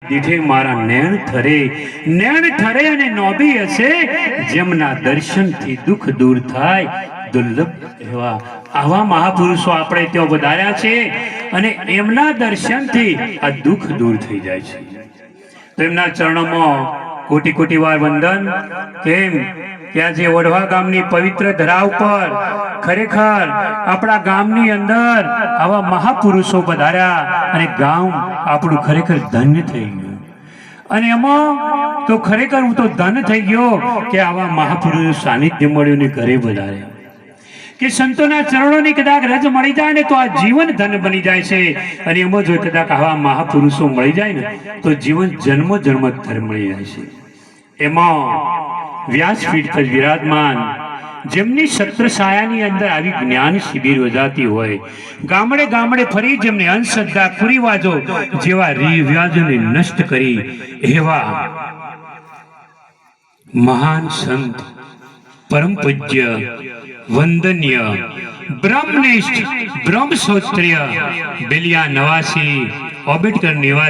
દીઠે મારા નેણ ઠરે અને નોબી હશે જેમના દર્શનથી દુઃખ દૂર થાય દુર્લભ એવા આવા મહાપુરુષો આપણે ત્યાં વધાર્યા છે અને એમના દર્શનથી આ દુઃખ દૂર થઈ જાય છે. તો એમના ચરણોમાં કોટી કોટી વાર વંદન. કેમ કે આજે ઓઢવા ગામની પવિત્ર ધરા ઉપર ખરેખર આપણા ગામની અંદર આવા મહાપુરુષો પધાર્યા અને ગામ આપણું ખરેખર ધન્ય થઈ ગયું. અને એમાં તો ખરેખર હું તો ધન થઈ ગયો કે આવા મહાપુરુષ સાનિધ્ય મળ્યું ને ઘરે પધાર્યા. કે સંતોના ચરણોની કદાચ રજ મળી જાય ને તો આ જીવન ધન બની જાય છે. અને એમાં જો કદાચ આવા મહાપુરુષો મળી જાય ને તો જીવન જન્મ જન્મોત્તર મળી જાય છે. એમાં વ્યાસપીઠ પર વિરાજમાન જેમની છત્રછાયાની અંદર આવી જ્ઞાન શિબિર યોજાતી હોય, ગામડે ગામડે ફરી જેમને અંધશ્રદ્ધા કુરિવાજો જેવા રિવાજોને નષ્ટ કરી એવા મહાન સંત પરમ પૂજ્ય વંદનીય બ્રહ્મનિષ્ઠ બ્રહ્મક્ષત્રિય બેલિયા નવાસી આંબેડકર નિવાસી